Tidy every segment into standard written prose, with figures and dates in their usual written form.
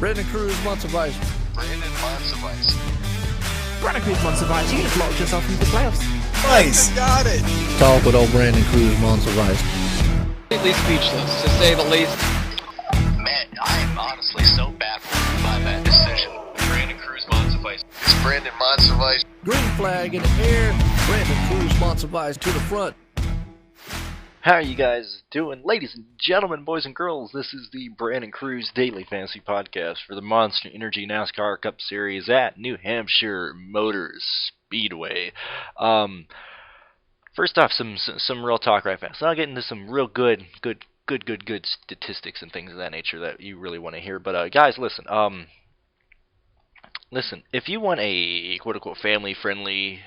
Brandon Cruz, months of ice. Brandon months of ice. Brandon Cruz, months of ice. You just locked yourself into the playoffs. Nice. Got it. Talk with old Brandon Cruz, months of ice. Completely speechless, to say the least. Man, I am honestly so baffled by that decision. Brandon Cruz, months of ice. It's Brandon months of ice. Green flag in the air. Brandon Cruz, months of ice to the front. How are you guys doing? Ladies and gentlemen, boys and girls, this is the Brandon Cruz Daily Fantasy Podcast for the Monster Energy NASCAR Cup Series at New Hampshire Motor Speedway. First off, some real talk right fast. I'll get into some real good statistics and things of that nature that you really want to hear. But guys, listen. Listen, if you want a quote-unquote family-friendly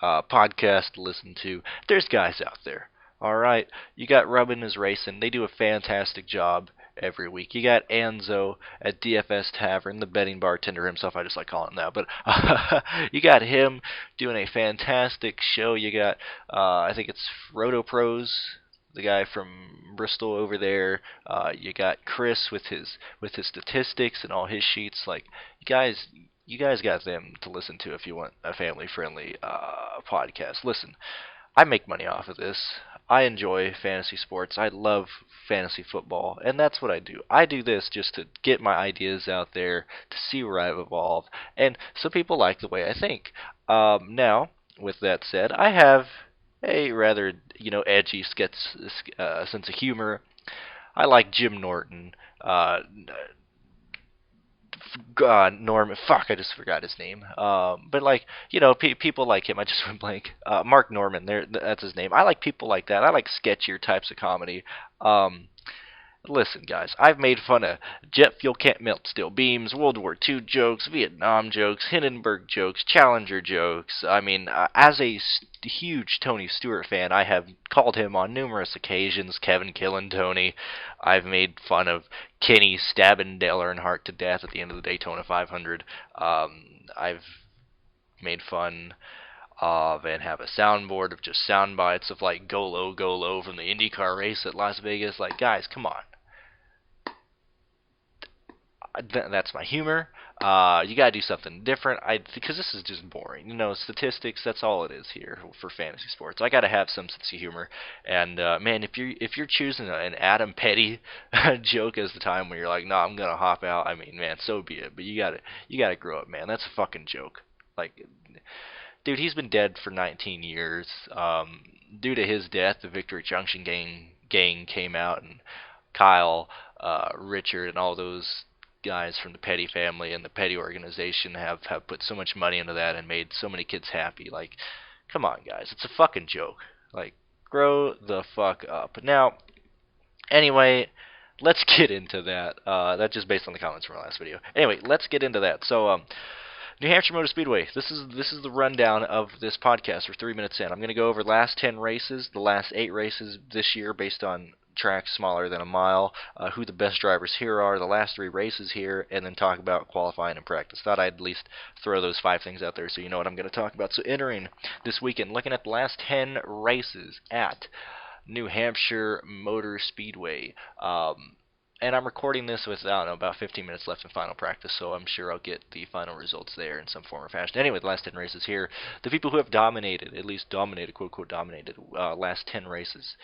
podcast to listen to, there's guys out there. All right, you got Rubbin is Racing. They do a fantastic job every week. You got Anzo at DFS Tavern, the betting bartender himself. I just like calling him that. But you got him doing a fantastic show. You got, I think it's Roto Pros, the guy from Bristol over there. You got Chris with his statistics and all his sheets. Like, you guys got them to listen to if you want a family-friendly podcast. Listen, I make money off of this. I enjoy fantasy sports. I love fantasy football, and that's what I do. I do this just to get my ideas out there, to see where I've evolved, and so people like the way I think. Now, with that said, I have a rather, edgy sense of humor. I like Jim Norton. Norman, I just forgot his name. But people like him. I just went blank. Mark Norman, that's his name. I like people like that. I like sketchier types of comedy. Listen, guys, I've made fun of jet fuel can't melt steel beams, World War II jokes, Vietnam jokes, Hindenburg jokes, Challenger jokes. I mean, as a huge Tony Stewart fan, I have called him on numerous occasions, Kevin killing Tony. I've made fun of Kenny stabbing Dale Earnhardt to death at the end of the Daytona 500. I've made fun of and have a soundboard of just sound bites of like go low from the IndyCar race at Las Vegas. Like, guys, come on. That's my humor. You gotta do something different. Because this is just boring. Statistics. That's all it is here for fantasy sports. I gotta have some sense of humor. And man, if you're choosing an Adam Petty joke as the time when you're like, no, I'm gonna hop out. I mean, man, so be it. But you gotta grow up, man. That's a fucking joke. Like, dude, he's been dead for 19 years. Due to his death, the Victory Junction gang came out, and Kyle, Richard, and all those guys from the Petty family and the Petty organization have put so much money into that and made so many kids happy. Like, come on, guys. It's a fucking joke. Like, grow the fuck up. Now, anyway, let's get into that. That's just based on the comments from our last video. Anyway, let's get into that. So, New Hampshire Motor Speedway. This is the rundown of this podcast. We're 3 minutes in. I'm going to go over the last 10 races, the last 8 races this year based on tracks smaller than a mile, who the best drivers here are, the last 3 races here, and then talk about qualifying and practice. Thought I'd at least throw those 5 things out there so you know what I'm going to talk about. So entering this weekend, looking at the last 10 races at New Hampshire Motor Speedway. And I'm recording this with, about 15 minutes left in final practice, so I'm sure I'll get the final results there in some form or fashion. Anyway, the last 10 races here, the people who have dominated, at least dominated, quote-unquote dominated, last 10 races,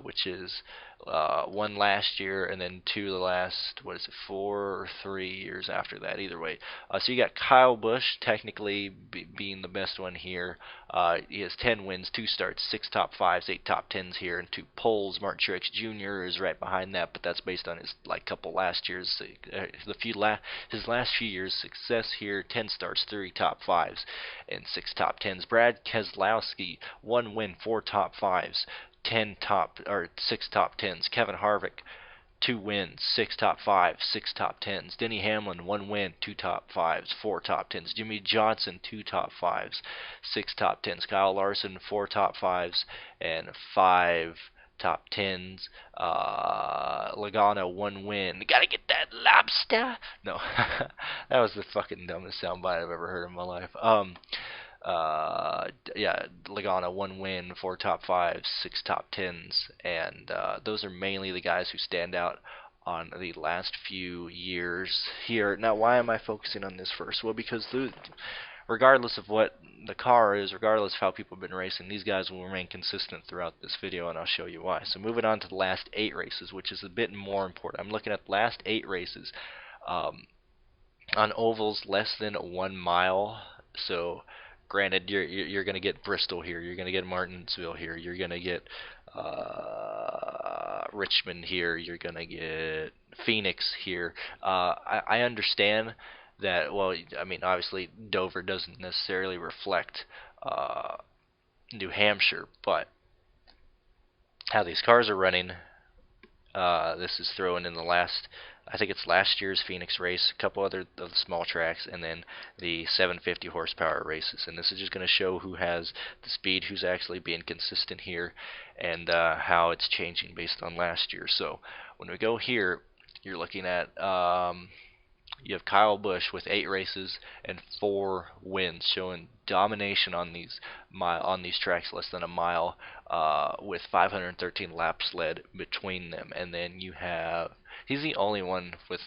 which is 1 last year and then 2 the last, 4 or 3 years after that, either way. So you got Kyle Busch, technically being the best one here. He has 10 wins, 2 starts, 6 top 5s, 8 top 10s here, and 2 poles. Martin Truex Jr. is right behind that, but that's based on his couple last years, his last few years' success here. 10 starts, 3 top 5s, and 6 top 10s. Brad Keselowski, 1 win, 4 top 5s. 6 top 10s. Kevin Harvick, 2 wins, 6 top 5s, 6 top 10s. Denny Hamlin, 1 win, 2 top 5s, 4 top 10s. Jimmy Johnson, 2 top 5s, 6 top 10s. Kyle Larson, 4 top 5s, and 5 top 10s. Logano, 1 win. Gotta get that lobster. No, that was the fucking dumbest soundbite I've ever heard in my life. Logano, 1 win, 4 top 5s, 6 top 10s, and those are mainly the guys who stand out on the last few years here. Now, why am I focusing on this first? Well, because regardless of what the car is, regardless of how people have been racing, these guys will remain consistent throughout this video, and I'll show you why. So moving on to the last 8 races, which is a bit more important. I'm looking at the last 8 races on ovals less than 1 mile. So granted, you're going to get Bristol here, you're going to get Martinsville here, you're going to get Richmond here, you're going to get Phoenix here. I understand that, well, I mean, obviously Dover doesn't necessarily reflect New Hampshire, but how these cars are running, this is thrown in the last, I think it's last year's Phoenix race, a couple other of the small tracks, and then the 750 horsepower races. And this is just going to show who has the speed, who's actually being consistent here, and how it's changing based on last year. So when we go here, you're looking at you have Kyle Busch with 8 races and 4 wins, showing domination on these tracks less than a mile, with 513 laps led between them. And then you have, he's the only one with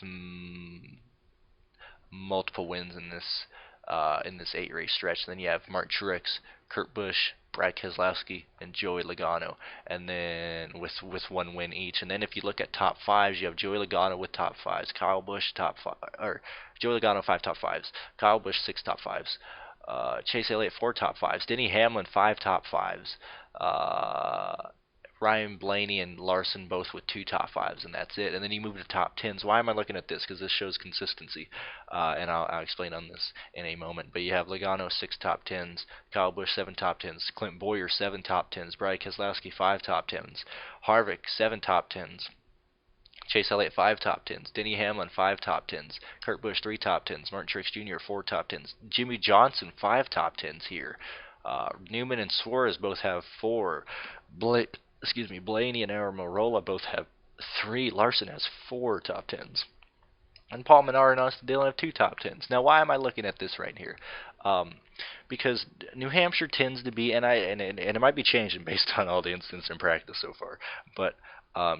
multiple wins in this 8-race stretch. And then you have Martin Truex, Kurt Busch, Brad Keselowski, and Joey Logano, and then with 1 win each. And then if you look at top 5s, you have Joey Logano with top 5s, Kyle Busch top 5, or Joey Logano 5 top 5s, Kyle Busch 6 top 5s, Chase Elliott 4 top 5s, Denny Hamlin 5 top 5s, Ryan Blaney and Larson both with 2 top 5s, and that's it. And then you move to top 10s. Why am I looking at this? Because this shows consistency, and I'll explain on this in a moment. But you have Logano 6 top 10s, Kyle Busch 7 top 10s, Clint Bowyer 7 top 10s, Brad Keselowski 5 top 10s, Harvick 7 top 10s, Chase Elliott 5 top 10s, Denny Hamlin 5 top 10s, Kurt Busch 3 top 10s, Martin Truex Jr. 4 top 10s, Jimmy Johnson 5 top 10s here. Newman and Suarez both have 4. Blaney and Almirola both have 3. Larson has 4 top 10s. And Paul Menard and Austin Dillon have 2 top 10s. Now, why am I looking at this right here? Because New Hampshire tends to be, and it might be changing based on all the incidents in practice so far, but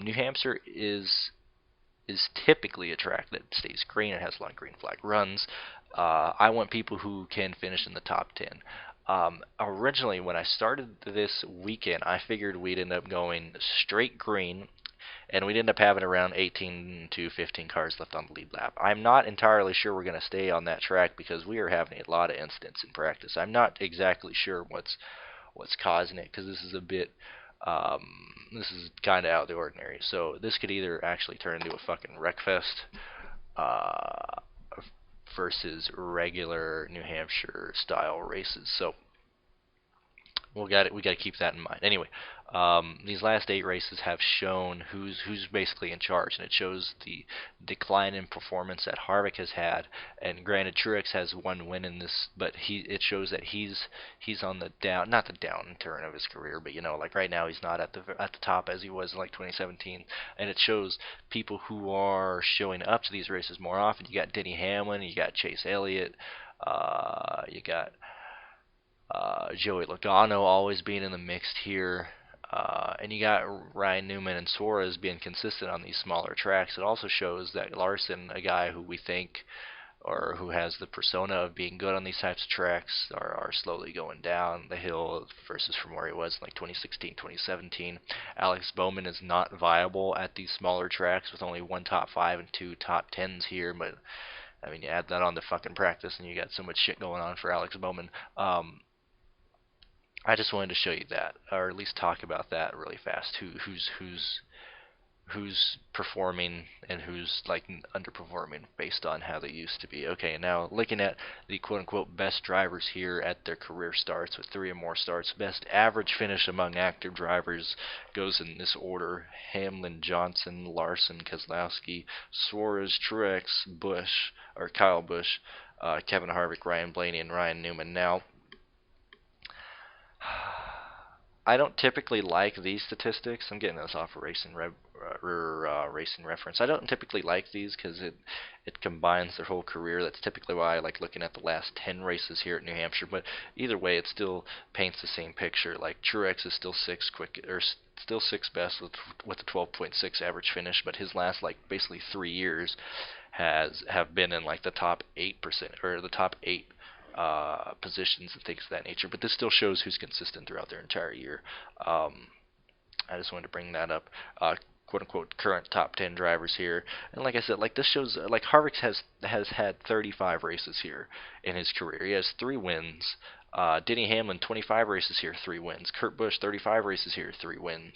New Hampshire is typically a track that stays green. It has a lot of green flag runs. I want people who can finish in the top 10. Originally, when I started this weekend, I figured we'd end up going straight green, and we'd end up having around 18 to 15 cars left on the lead lap. I'm not entirely sure we're going to stay on that track because we are having a lot of incidents in practice. I'm not exactly sure what's causing it, because this is a bit, this is kind of out of the ordinary. So this could either actually turn into a fucking wreck fest, versus regular New Hampshire style races. So we got to keep that in mind. Anyway, these last 8 races have shown who's basically in charge, and it shows the decline in performance that Harvick has had. And granted, Truex has 1 win in this, but it shows that he's on the down, not the downturn of his career, but like right now he's not at the top as he was in like 2017. And it shows people who are showing up to these races more often. You got Denny Hamlin, you got Chase Elliott, you got Joey Logano always being in the mix here, and you got Ryan Newman and Suarez being consistent on these smaller tracks. It also shows that Larson, a guy who we think, or who has the persona of being good on these types of tracks, are slowly going down the hill versus from where he was in like 2016, 2017. Alex Bowman is not viable at these smaller tracks with only 1 top 5 and 2 top 10s here, but I mean, you add that on to fucking practice and you got so much shit going on for Alex Bowman. I just wanted to show you that, or at least talk about that really fast. Who's performing and who's like underperforming based on how they used to be. Okay, now looking at the quote-unquote best drivers here at their career starts with 3 or more starts. Best average finish among active drivers goes in this order: Hamlin, Johnson, Larson, Keselowski, Suarez, Truex, Kyle Busch, Kevin Harvick, Ryan Blaney, and Ryan Newman. Now, I don't typically like these statistics. I'm getting this off of Racing Reference. I don't typically like these because it combines their whole career. That's typically why I like looking at the last 10 races here at New Hampshire. But either way, it still paints the same picture. Like Truex is still still sixth best with a 12.6 average finish, but his last like basically 3 years have been in like the top 8% or the top 8 positions and things of that nature. But this still shows who's consistent throughout their entire year. I just wanted to bring that up. Quote unquote current top 10 drivers here, and like I said, like this shows like Harvick has had 35 races here in his career. He has 3 wins. Denny Hamlin 25 races here, 3 wins. Kurt Busch 35 races here, 3 wins.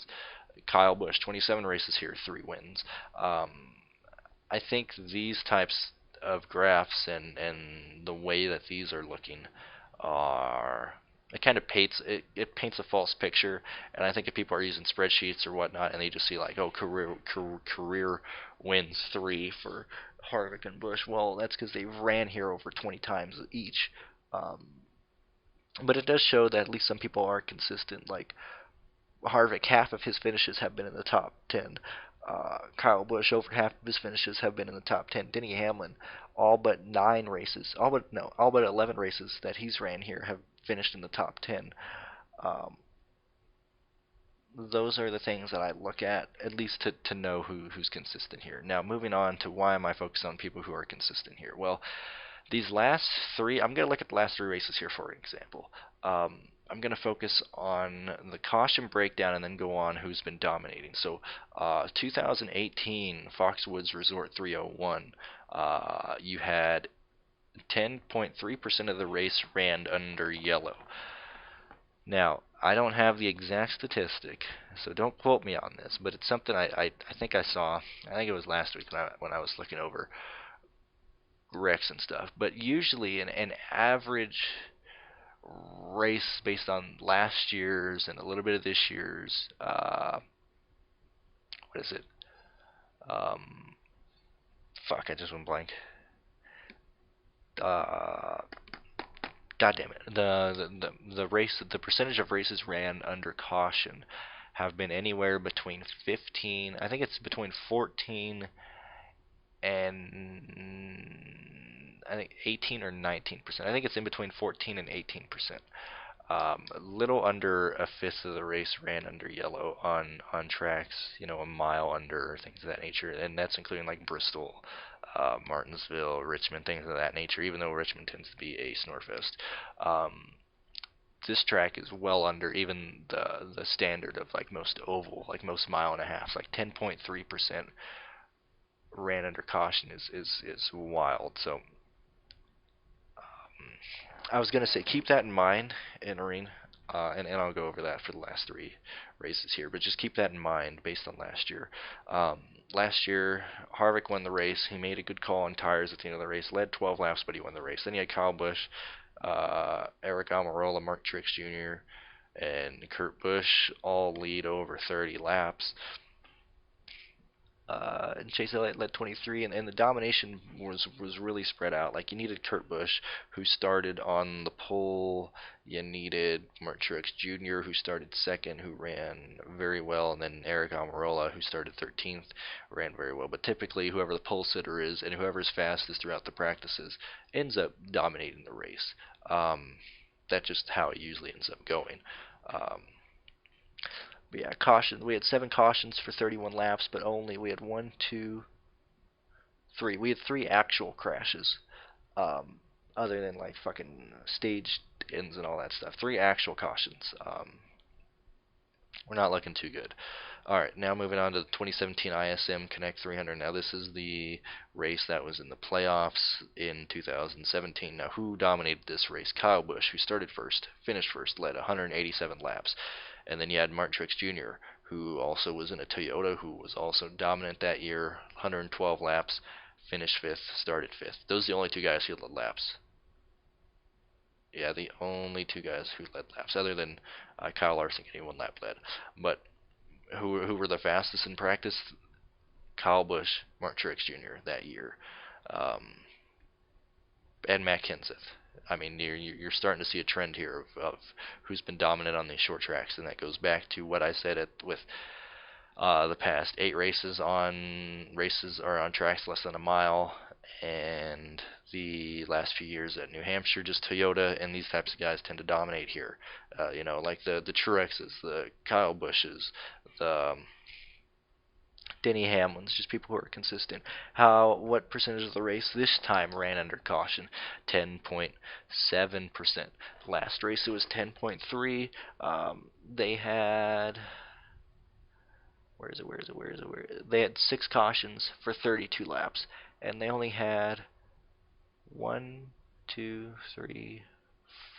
Kyle Busch 27 races here, 3 wins. I think these types of graphs and the way that these are looking are, it kind of paints a false picture. And I think if people are using spreadsheets or whatnot and they just see like, oh, career wins 3 for Harvick and Busch, well, that's because they ran here over 20 times each. But it does show that at least some people are consistent. Like Harvick, half of his finishes have been in the top 10. Kyle Busch, over half of his finishes have been in the top 10. Denny Hamlin, all but 11 races that he's ran here have finished in the top 10. Those are the things that I look at least to know who's consistent here. Now, moving on to why am I focused on people who are consistent here? Well, these last 3, I'm going to look at the last 3 races here for example. I'm going to focus on the caution breakdown and then go on who's been dominating. So 2018 Foxwoods Resort 301, you had 10.3% of the race ran under yellow. Now, I don't have the exact statistic, so don't quote me on this, but it's something I think I saw. I think it was last week when I was looking over wrecks and stuff. But usually an average race based on last year's and a little bit of this year's, what is it? Fuck, I just went blank. God damn it. The race, the percentage of races ran under caution have been anywhere between 15, I think it's between 14 and I think 18 or 19%. I think it's in between 14 and 18%. A little under a fifth of the race ran under yellow on tracks, a mile under, things of that nature, and that's including like Bristol, Martinsville, Richmond, things of that nature, even though Richmond tends to be a snorefest. This track is well under even the standard of like most oval, like most mile and a half, like 10.3% ran under caution is wild. So I was going to say keep that in mind, Noreen, and I'll go over that for the last 3 races here, but just keep that in mind based on last year. Last year, Harvick won the race. He made a good call on tires at the end of the race, led 12 laps, but he won the race. Then you had Kyle Busch, Eric Almirola, Mark Truex Jr., and Kurt Busch all lead over 30 laps. And Chase Elliott led 23, and the domination was really spread out. Like, you needed Kurt Busch, who started on the pole. You needed Mark Truex Jr., who started second, who ran very well, and then Eric Almirola, who started 13th, ran very well. But typically, whoever the pole sitter is and whoever's fastest throughout the practices ends up dominating the race. That's just how it usually ends up going. But yeah, caution. We had 7 cautions for 31 laps, but we had 3 actual crashes, other than like fucking stage ends and all that stuff. 3 actual cautions. We're not looking too good. Alright, now moving on to the 2017 ISM Connect 300. Now this is the race that was in the playoffs in 2017. Now who dominated this race? Kyle Busch, who started first, finished first, led 187 laps. And then you had Mark Truex Jr., who also was in a Toyota, who was also dominant that year, 112 laps, finished 5th, started 5th. Those are the only 2 guys who led laps. Yeah, the only 2 guys who led laps, other than Kyle Larson getting 1 lap led. But who were the fastest in practice? Kyle Busch, Mark Truex Jr. that year, and Matt Kenseth. I mean, you're starting to see a trend here of who's been dominant on these short tracks, and that goes back to what I said with The past 8 races are on tracks less than a mile, and the last few years at New Hampshire, just Toyota and these types of guys tend to dominate here. Like the Truexes, the Kyle Bushes, the Denny Hamlins, just people who are consistent. What percentage of the race this time ran under caution? 10.7%. Last race it was 10.3. They had They had 6 cautions for 32 laps, and they only had 1, 2, 3,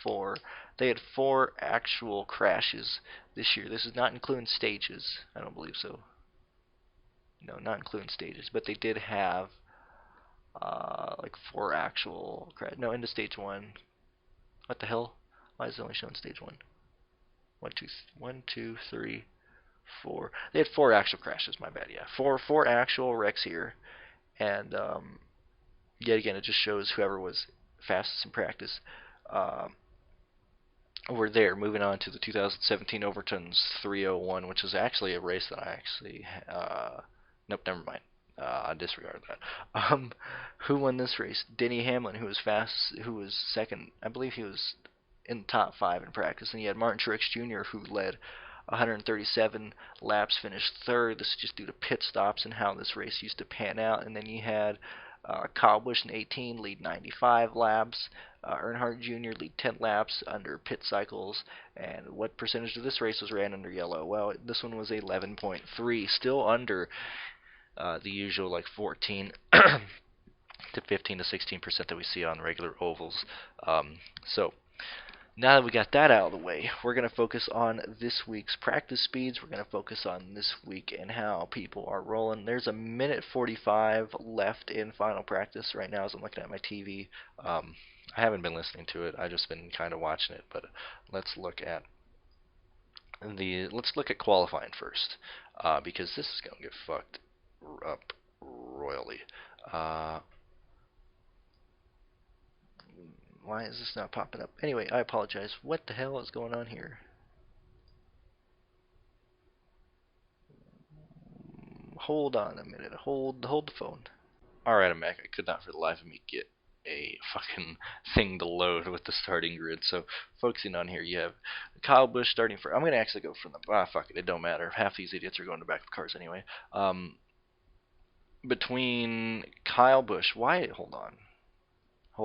4. They had 4 actual crashes this year. This is not including stages. I don't believe so. No, not including stages, but they did have like 4 actual crash. No, into stage 1. What the hell? Why is it only showing stage 1? 1, 2, 3, 4. They had 4 actual crashes. My bad. Yeah, four actual wrecks here, and yet again, it just shows whoever was fastest in practice were there. Moving on to the 2017 Overton's 301, which is actually a race that I actually nope, never mind. I disregard that. Who won this race? Denny Hamlin, who was second. I believe he was in the top 5 in practice. And you had Martin Truex Jr., who led 137 laps, finished 3rd. This is just due to pit stops and how this race used to pan out. And then you had Kyle Busch in 18 lead 95 laps. Earnhardt Jr. lead 10 laps under pit cycles. And what percentage of this race was ran under yellow? Well, this one was 11.3, still under the usual like 14 to 15 to 16% that we see on regular ovals. So now that we got that out of the way, we're going to focus on this week's practice speeds. We're going to focus on this week and how people are rolling. There's a minute 45 left in final practice right now as I'm looking at my TV. I haven't been listening to it. I've just been kind of watching it. But let's look at qualifying first, because this is going to get fucked up royally. Why is this not popping up? Anyway, I apologize. What the hell is going on here? Hold on a minute. Hold the phone. Alright, I'm back. I could not for the life of me get a fucking thing to load with the starting grid. So, focusing on here, you have Kyle Busch starting for... I'm going to actually go from the... fuck it. It don't matter. Half these idiots are going to backup cars anyway. Between Kyle Busch... Why? Hold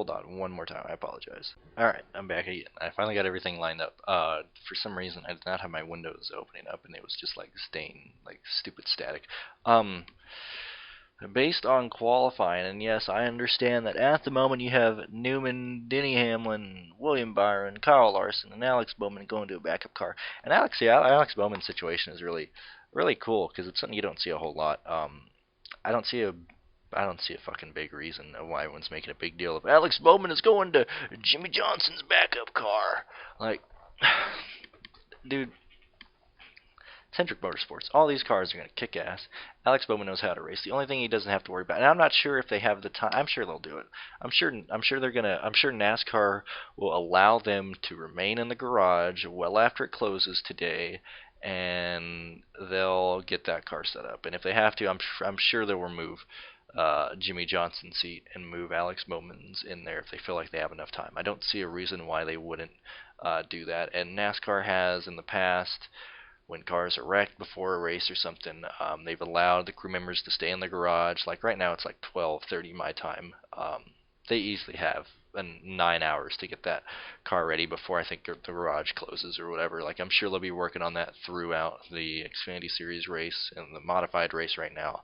on, one more time. I apologize. Alright, I'm back again. I finally got everything lined up. For some reason, I did not have my windows opening up, and it was just like staying like stupid static. Based on qualifying, and yes, I understand that at the moment you have Newman, Denny Hamlin, William Byron, Kyle Larson, and Alex Bowman going to a backup car. And Alex Bowman's situation is really, really cool because it's something you don't see a whole lot. I don't see a fucking big reason why everyone's making a big deal of Alex Bowman is going to Jimmy Johnson's backup car. Like, dude, Centric Motorsports, all these cars are going to kick ass. Alex Bowman knows how to race. The only thing he doesn't have to worry about, and I'm not sure if they have the time. I'm sure they'll do it. I'm sure NASCAR will allow them to remain in the garage well after it closes today, and they'll get that car set up. And if they have to, I'm sure they'll remove Jimmy Johnson's seat and move Alex Bowman's in there if they feel like they have enough time. I don't see a reason why they wouldn't do that. And NASCAR has in the past, when cars are wrecked before a race or something, they've allowed the crew members to stay in the garage. Like right now it's like 12:30 my time. They easily have 9 hours to get that car ready before I think the garage closes or whatever. Like I'm sure they'll be working on that throughout the Xfinity Series race and the modified race right now.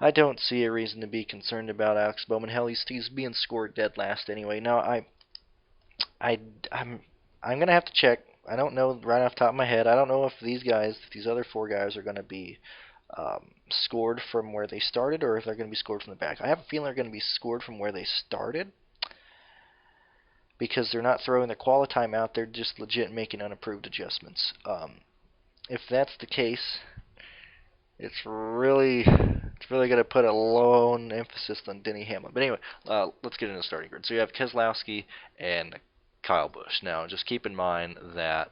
I don't see a reason to be concerned about Alex Bowman. Hell, he's being scored dead last anyway. Now I'm gonna have to check. I don't know right off the top of my head. I don't know if these other 4 guys are gonna be scored from where they started or if they're gonna be scored from the back. I have a feeling they're gonna be scored from where they started because they're not throwing the quali time out. They're just legit making unapproved adjustments. If that's the case, it's really going to put a lone emphasis on Denny Hamlin. But anyway, let's get into the starting grid. So you have Keselowski and Kyle Busch. Now, just keep in mind that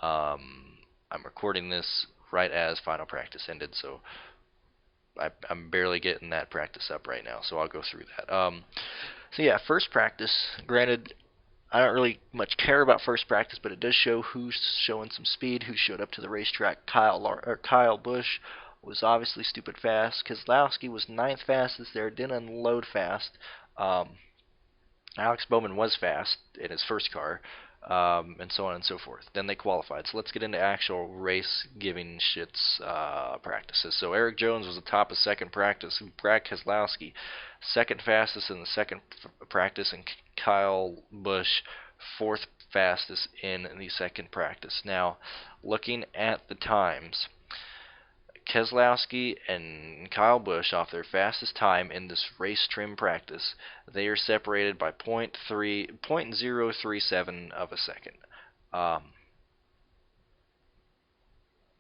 I'm recording this right as final practice ended, so I'm barely getting that practice up right now, so I'll go through that. So yeah, first practice, granted, I don't really much care about first practice, but it does show who's showing some speed, who showed up to the racetrack. Kyle Busch was obviously stupid fast. Keselowski was 9th fastest there, didn't unload fast. Alex Bowman was fast in his first car, and so on and so forth. Then they qualified. So let's get into actual race-giving shits practices. So Eric Jones was the top of second practice. Brad Keselowski, second fastest in the second practice, and Kyle Busch, fourth fastest in the second practice. Now, looking at the times, Keselowski and Kyle Busch off their fastest time in this race trim practice, they are separated by 0.037 of a second.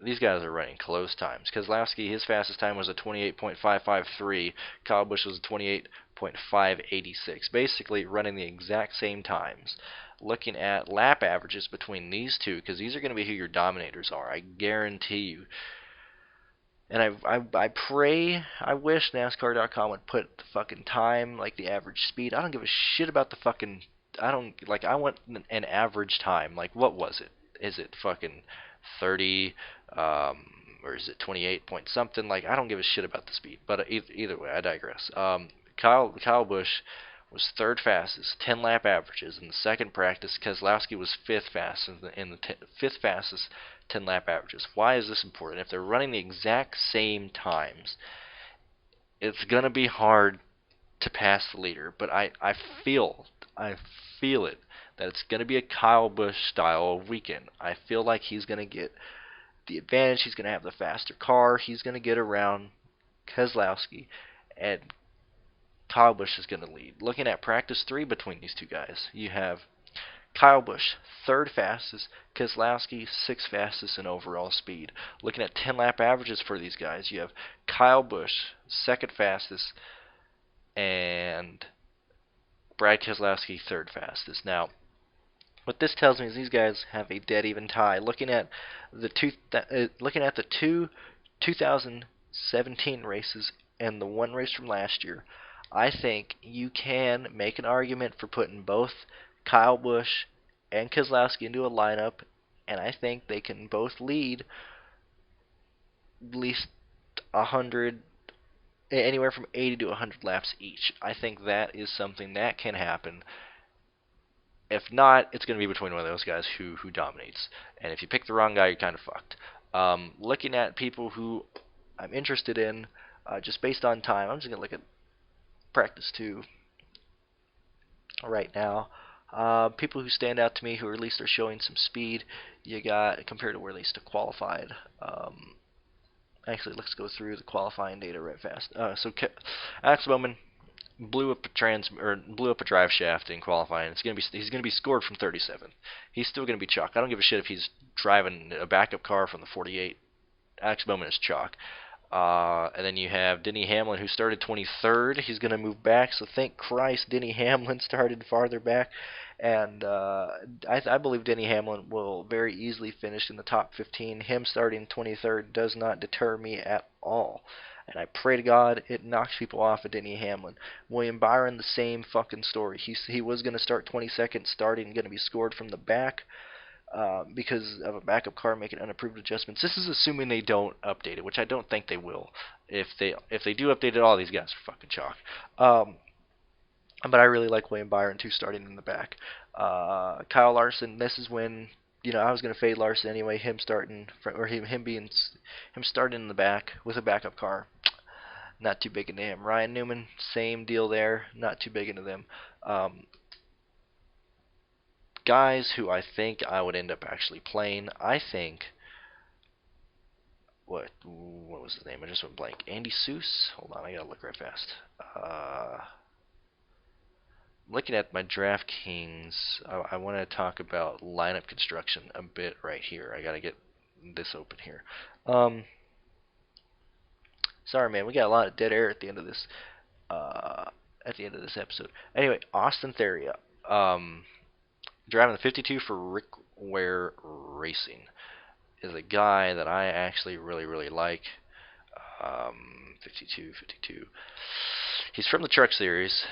These guys are running close times. Keselowski, his fastest time was a 28.553. Kyle Busch was a 28.586. Basically running the exact same times. Looking at lap averages between these two, because these are going to be who your dominators are, I guarantee you. And I pray, I wish NASCAR.com would put the fucking time, like the average speed. I don't give a shit about the fucking, I want an average time. Like, what was it? Is it fucking 30, or is it 28 point something? Like, I don't give a shit about the speed. But either way, I digress. Kyle Busch was third fastest, 10 lap averages in the second practice. Keselowski was fifth fastest fifth fastest, 10 lap averages. Why is this important? If they're running the exact same times, it's gonna be hard to pass the leader. But I feel it that it's gonna be a Kyle Busch style weekend. I feel like he's gonna get the advantage. He's gonna have the faster car. He's gonna get around Keselowski, and Kyle Busch is going to lead. Looking at practice 3 between these two guys, you have Kyle Busch, third fastest, Keselowski, sixth fastest in overall speed. Looking at 10 lap averages for these guys, you have Kyle Busch, second fastest, and Brad Keselowski, third fastest. Now, what this tells me is these guys have a dead even tie. Looking at the two 2017 races and the one race from last year, I think you can make an argument for putting both Kyle Busch and Keselowski into a lineup, and I think they can both lead at least 100, anywhere from 80 to 100 laps each. I think that is something that can happen. If not, it's going to be between one of those guys who dominates. And if you pick the wrong guy, you're kind of fucked. Looking at people who I'm interested in, just based on time, I'm just going to look at practice 2 right now. People who stand out to me, who at least are showing some speed, you got compared to where they qualified. Actually, let's go through the qualifying data right fast. So Alex Bowman blew up a drive shaft in qualifying. He's gonna be scored from 37th. He's still gonna be chalk. I don't give a shit if he's driving a backup car from the 48. Alex Bowman is chalk. And then you have Denny Hamlin, who started 23rd. He's going to move back, so thank Christ Denny Hamlin started farther back. And I believe Denny Hamlin will very easily finish in the top 15. Him starting 23rd does not deter me at all. And I pray to God it knocks people off of Denny Hamlin. William Byron, the same fucking story. He was going to start 22nd, starting, going to be scored from the back. Because of a backup car making unapproved adjustments. This is assuming they don't update it, which I don't think they will. If they do update it, all these guys are fucking chalk. But I really like William Byron too, starting in the back. Kyle Larson. This is when I was gonna fade Larson anyway. Him starting in the back with a backup car. Not too big into him. Ryan Newman, same deal there. Not too big into them. Guys who I think I would end up actually playing. I think what was his name? I just went blank. Andy Seuss. Hold on, I gotta look right fast. Looking at my DraftKings, I want to talk about lineup construction a bit right here. I gotta get this open here. Sorry, man, we got a lot of dead air at the end of this. Episode. Anyway, Austin Theria. Driving the 52 for Rick Ware Racing. is a guy that I actually really like. 52. He's from the Truck Series,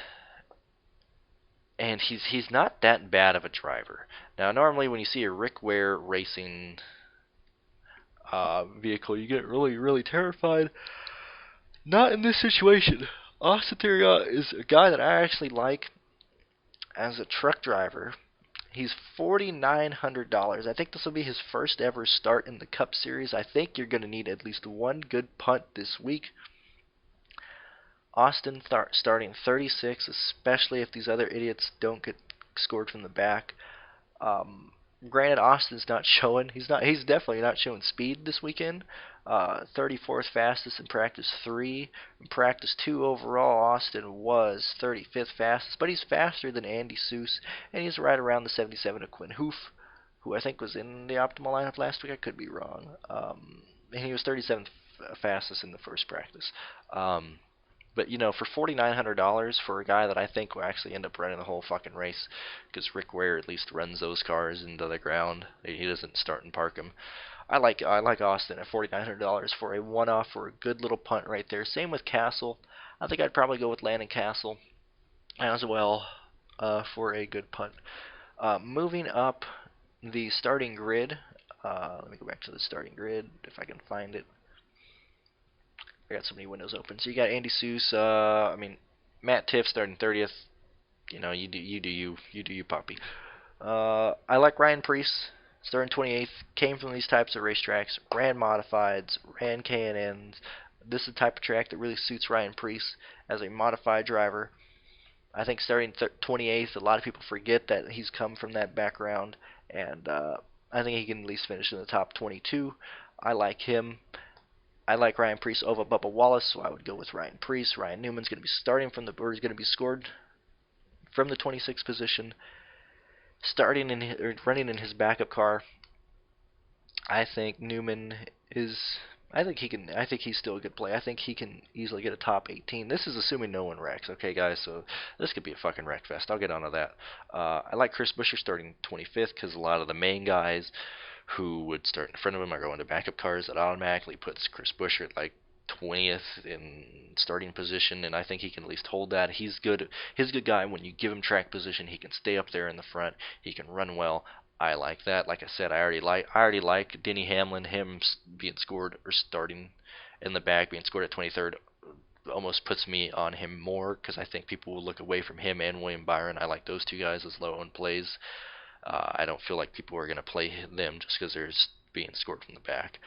and he's not that bad of a driver. Now, normally when you see a Rick Ware racing vehicle, you get really terrified. Not in this situation. Austin Theriot is a guy that I actually like as a truck driver. He's $4,900. I think this will be his first ever start in the Cup Series. I think you're going to need at least one good punt this week. Austin starting 36, especially if these other idiots don't get scored from the back. Granted, Austin's not showing. He's definitely not showing speed this weekend. 34th fastest in practice 3. In practice 2 overall, Austin was 35th fastest, but he's faster than Andy Seuss, and he's right around the 77 of Quinn Hoof, who I think was in the optimal lineup last week. I could be wrong. And he was 37th fastest in the first practice. But, you know, for $4,900 for a guy that I think will actually end up running the whole fucking race, because Rick Ware at least runs those cars into the ground. He doesn't start and park them. I like Austin at $4,900 for a one-off or a good little punt right there. Same with Castle. I think I'd probably go with Landon Castle as well for a good punt. Moving up the starting grid. Let me go back to the starting grid if I can find it. I got so many windows open. So you got Andy Seuss. Matt Tiff starting 30th. You know, you do you, Poppy. I like Ryan Preece starting 28th. Came from these types of racetracks. Ran modifieds. Ran K&Ns. This is the type of track that really suits Ryan Preece as a modified driver. I think starting 28th, a lot of people forget that he's come from that background, and I think he can at least finish in the top 22. I like him. I like Ryan Preece over Bubba Wallace, so I would go with Ryan Preece. Ryan Newman's going to be starting he's going to be scored from the 26th position, running in his backup car. I think he's still a good play. I think he can easily get a top 18. This is assuming no one wrecks, okay, guys? So this could be a fucking wreck fest. I'll get onto that. I like Chris Buescher starting 25th because a lot of the main guys who would start in front of him are going to backup cars. That automatically puts Chris Buescher at like 20th in starting position, and I think he can at least hold that. He's good. He's a good guy. When you give him track position, he can stay up there in the front. He can run well. I like that. Like I said, I already like Denny Hamlin. Him being scored or starting in the back, being scored at 23rd, almost puts me on him more because I think people will look away from him and William Byron. I like those two guys as low-owned plays. I don't feel like people are going to play them just because they're being scored from the back.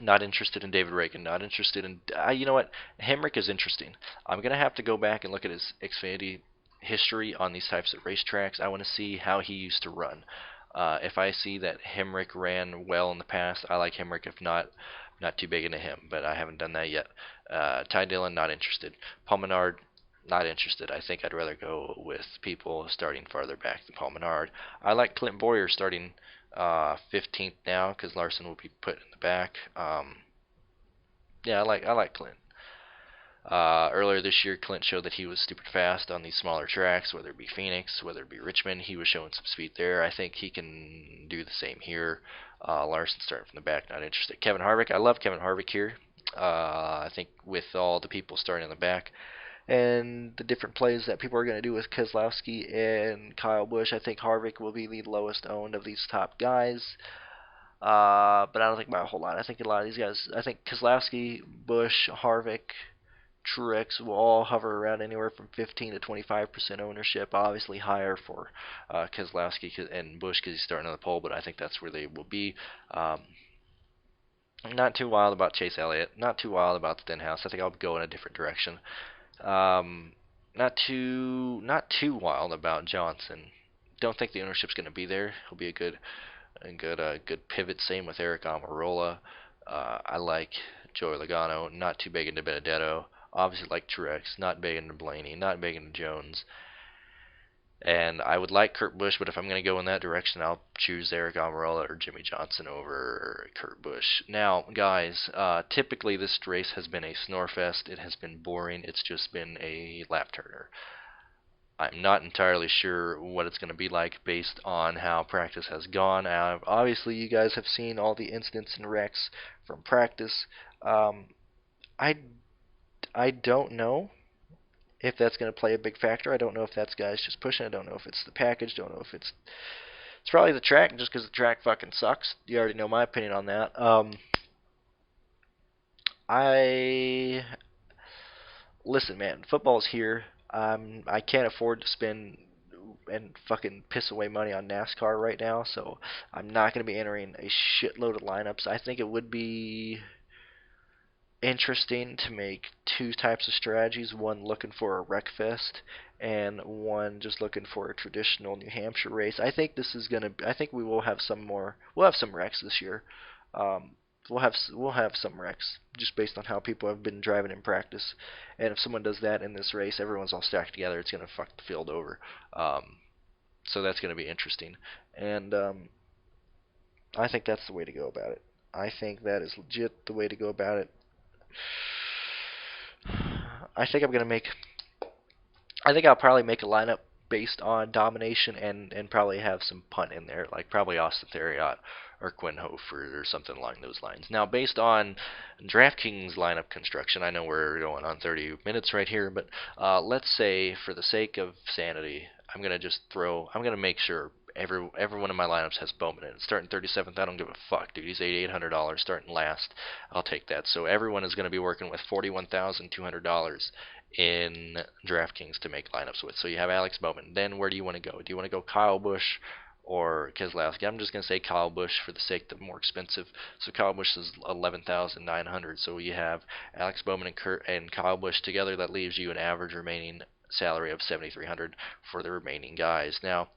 Not interested in David Ragan. Not interested in... you know what? Hemrick is interesting. I'm going to have to go back and look at his Xfinity history on these types of racetracks. I want to see how he used to run. If I see that Hemrick ran well in the past, I like Hemrick. If not too big into him. But I haven't done that yet. Ty Dillon, not interested. Paul Menard, not interested. I think I'd rather go with people starting farther back than Paul Menard. I like Clint Boyer starting 15th now because Larson will be put in the back. Yeah, I like Clint. Earlier this year, Clint showed that he was stupid fast on these smaller tracks, whether it be Phoenix, whether it be Richmond. He was showing some speed there. I think he can do the same here. Larson starting from the back, not interested. Kevin Harvick, I love Kevin Harvick here. I think with all the people starting in the back and the different plays that people are going to do with Keselowski and Kyle Busch, I think Harvick will be the lowest owned of these top guys. But I don't think by a whole lot. I think a lot of these guys, I think Keselowski, Busch, Harvick, Truex will all hover around anywhere from 15 to 25% ownership. Obviously higher for Keselowski and Busch because he's starting on the pole, but I think that's where they will be. Not too wild about Chase Elliott. Not too wild about Stenhouse. I think I'll go in a different direction. Not too wild about Johnson. Don't think the ownership's going to be there. He'll be a good pivot. Same with Eric Almirola. I like Joey Logano. Not too big into Benedetto. Obviously like Truex. Not big into Blaney. Not big into Jones. And I would like Kurt Busch, but if I'm going to go in that direction, I'll choose Eric Almirola or Jimmy Johnson over Kurt Busch. Now, guys, typically this race has been a snore fest. It has been boring. It's just been a lap turner. I'm not entirely sure what it's going to be like based on how practice has gone. Obviously, you guys have seen all the incidents and wrecks from practice. I don't know if that's going to play a big factor. I don't know if that's guys just pushing. I don't know if it's the package. Don't know if it's probably the track, just because the track fucking sucks. You already know my opinion on that. Listen, man, football's here. I can't afford to spend and fucking piss away money on NASCAR right now, so I'm not going to be entering a shitload of lineups. I think it would be interesting to make two types of strategies, one looking for a wreck fest and one just looking for a traditional New Hampshire race. I think we will have we'll have some wrecks this year. We'll have some wrecks just based on how people have been driving in practice. And if someone does that in this race, everyone's all stacked together, it's going to fuck the field over. So that's going to be interesting. And I think that's the way to go about it. I think that is legit the way to go about it. I think I'll probably make a lineup based on domination and probably have some punt in there, like probably Austin Theriot or Quinn Hofer or something along those lines. Now, based on DraftKings lineup construction, I know we're going on 30 minutes right here, but let's say for the sake of sanity, I'm gonna make sure every one of my lineups has Bowman in it. Starting 37th, I don't give a fuck, dude. He's $8,800. Starting last, I'll take that. So everyone is going to be working with $41,200 in DraftKings to make lineups with. So you have Alex Bowman. Then where do you want to go? Do you want to go Kyle Busch or Keselowski? I'm just going to say Kyle Busch for the sake of more expensive. So Kyle Busch is $11,900. So you have Alex Bowman and Kyle Busch together. That leaves you an average remaining salary of $7,300 for the remaining guys. Now,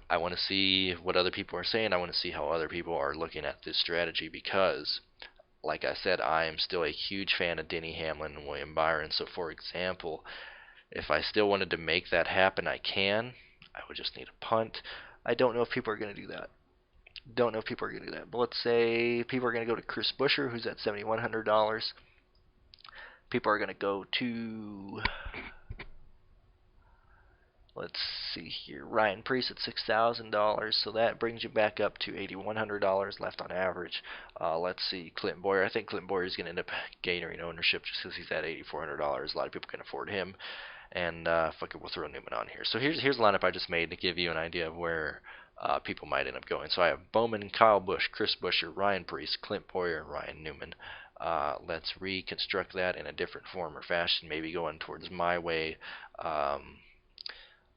I want to see what other people are saying. I want to see how other people are looking at this strategy because, like I said, I am still a huge fan of Denny Hamlin and William Byron. So, for example, if I still wanted to make that happen, I can. I would just need a punt. I don't know if people are going to do that. But let's say people are going to go to Chris Buescher, who's at $7,100. People are going to go to, let's see here, Ryan Preece at $6,000, so that brings you back up to $8,100 left on average. Let's see, Clinton Boyer. I think Clinton Boyer is going to end up gaining ownership just because he's at $8,400. A lot of people can afford him, and fuck it, we'll throw Newman on here. So here's the lineup I just made to give you an idea of where people might end up going. So I have Bowman, Kyle Busch, Chris Buescher, Ryan Preece, Clint Boyer, and Ryan Newman. Let's reconstruct that in a different form or fashion, maybe going towards my way.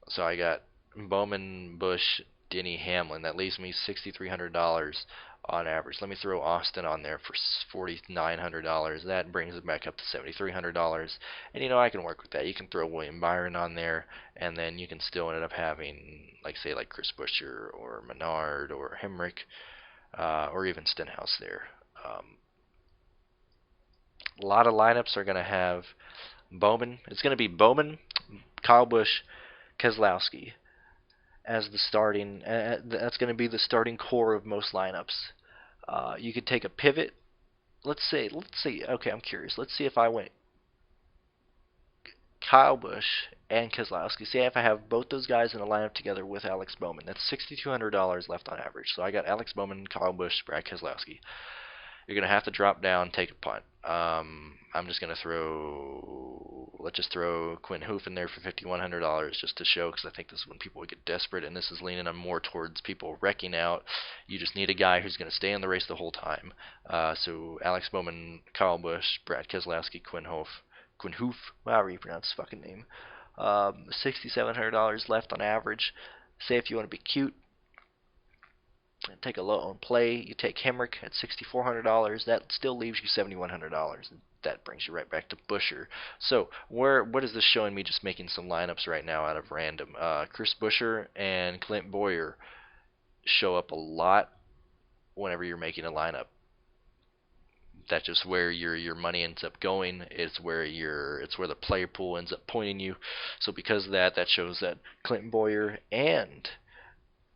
So I got Bowman, Busch, Denny, Hamlin. That leaves me $6,300 on average. Let me throw Austin on there for $4,900. That brings it back up to $7,300. And I can work with that. You can throw William Byron on there, and then you can still end up having, like Chris Buescher or Menard or Hemrick, or even Stenhouse there. A lot of lineups are going to have Bowman. It's going to be Bowman, Kyle Busch, Keselowski as the starting. That's going to be the starting core of most lineups. You could take a pivot. Let's see. Okay, I'm curious. Let's see if I went Kyle Busch and Keselowski. See if I have both those guys in a lineup together with Alex Bowman. That's $6,200 left on average. So I got Alex Bowman, Kyle Busch, Brad Keselowski. You're going to have to drop down, take a punt. I'm just going to let's just throw Quinn Hoof in there for $5,100 just to show, because I think this is when people would get desperate, and this is leaning on more towards people wrecking out. You just need a guy who's going to stay in the race the whole time. So Alex Bowman, Kyle Busch, Brad Keselowski, Quinn Hoof, however you pronounce his fucking name. $6,700 left on average. Say if you want to be cute, and take a low on play, you take Hemrick at $6,400. That still leaves you $7,100. That brings you right back to Buescher. So what is this showing me? Just making some lineups right now out of random. Chris Buescher and Clint Boyer show up a lot whenever you're making a lineup. That's just where your money ends up going. It's where the player pool ends up pointing you. So because of that shows that Clinton Boyer and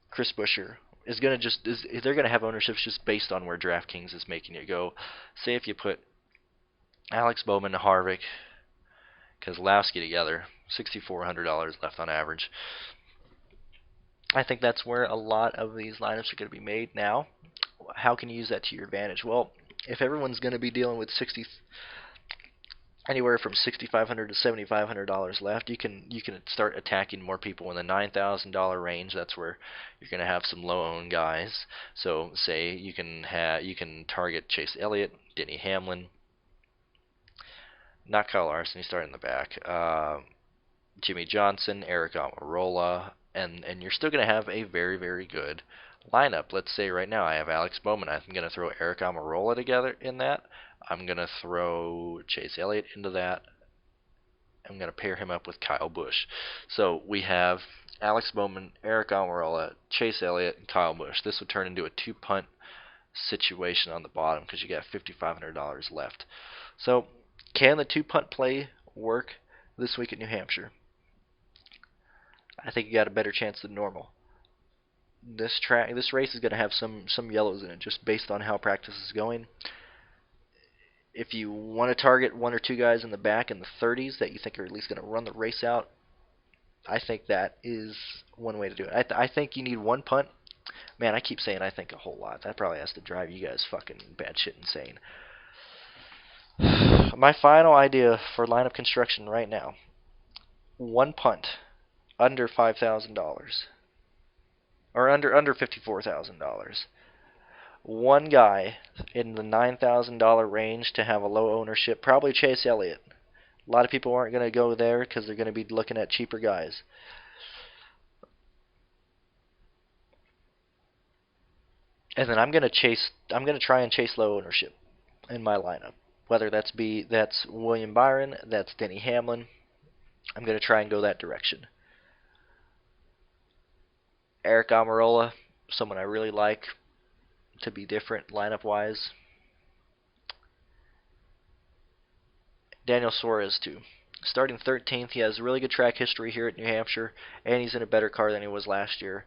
Chris Buescher they're going to have ownerships just based on where DraftKings is making it go. Say if you put Alex Bowman, Harvick, Keselowski together, $6,400 left on average. I think that's where a lot of these lineups are going to be made now. How can you use that to your advantage? Well, if everyone's going to be dealing with anywhere from $6,500 to $7,500 left, you can start attacking more people in the $9,000 range. That's where you're going to have some low-owned guys. So, say you can target Chase Elliott, Denny Hamlin, not Kyle Larson. He's starting in the back. Jimmy Johnson, Eric Almirola, and you're still going to have a very, very good lineup. Let's say right now I have Alex Bowman. I'm going to throw Eric Almirola together in that. I'm going to throw Chase Elliott into that. I'm going to pair him up with Kyle Busch. So we have Alex Bowman, Eric Almirola, Chase Elliott, and Kyle Busch. This would turn into a two-punt situation on the bottom because you got $5,500 left. So can the two-punt play work this week at New Hampshire? I think you got a better chance than normal. This race is going to have some yellows in it just based on how practice is going. If you want to target one or two guys in the back in the 30s that you think are at least going to run the race out, I think that is one way to do it. I think you need one punt. Man, I keep saying I think a whole lot. That probably has to drive you guys fucking batshit insane. My final idea for lineup construction right now. One punt under $5,000. Or under $54,000. One guy in the $9,000 range to have a low ownership, probably Chase Elliott. A lot of people aren't going to go there because they're going to be looking at cheaper guys. And then I'm going to try and chase low ownership in my lineup. Whether that's William Byron, that's Denny Hamlin. I'm going to try and go that direction. Eric Almirola, someone I really like to be different lineup-wise. Daniel Suarez, too. Starting 13th, he has a really good track history here at New Hampshire, and he's in a better car than he was last year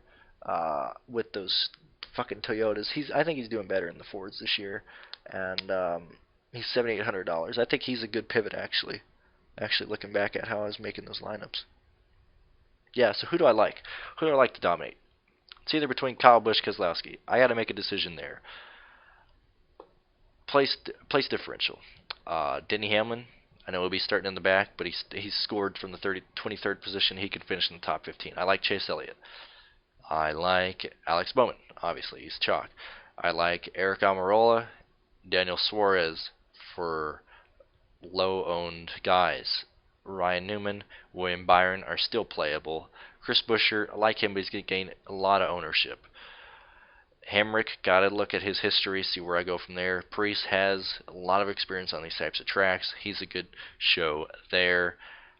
with those fucking Toyotas. I think he's doing better in the Fords this year, and he's $7,800. I think he's a good pivot, actually looking back at how I was making those lineups. Yeah, so who do I like? Who do I like to dominate? It's either between Kyle Busch, Keselowski. I got to make a decision there. Place differential. Denny Hamlin, I know he'll be starting in the back, but he's scored from the 23rd position. He could finish in the top 15. I like Chase Elliott. I like Alex Bowman. Obviously, he's chalk. I like Eric Almirola, Daniel Suarez for low-owned guys. Ryan Newman, William Byron are still playable. Chris Buescher, I like him, but he's going to gain a lot of ownership. Hamrick, got to look at his history, see where I go from there. Priest has a lot of experience on these types of tracks. He's a good show there.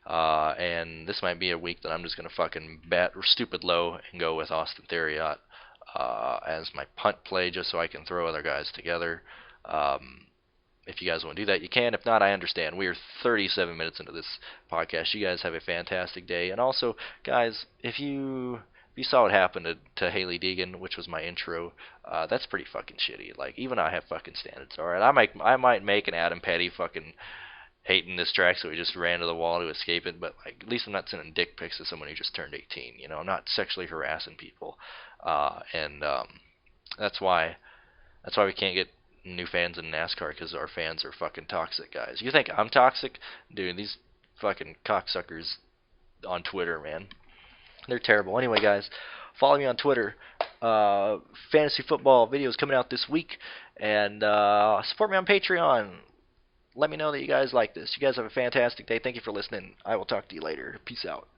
And this might be a week that I'm just going to fucking bet stupid low and go with Austin Theriot as my punt play just so I can throw other guys together. If you guys want to do that, you can. If not, I understand. We are 37 minutes into this podcast. You guys have a fantastic day. And also, guys, if you saw what happened to Hailie Deegan, which was my intro, that's pretty fucking shitty. Like, even I have fucking standards. All right, I might make an Adam Petty fucking hating this track, so he just ran to the wall to escape it. But like, at least I'm not sending dick pics to someone who just turned 18. You know, I'm not sexually harassing people, and that's why we can't get new fans in NASCAR, because our fans are fucking toxic, guys. You think I'm toxic? Dude, these fucking cocksuckers on Twitter, man, they're terrible. Anyway, guys, follow me on Twitter. Fantasy football videos coming out this week, and support me on Patreon. Let me know that you guys like this. You guys have a fantastic day. Thank you for listening. I will talk to you later. Peace out.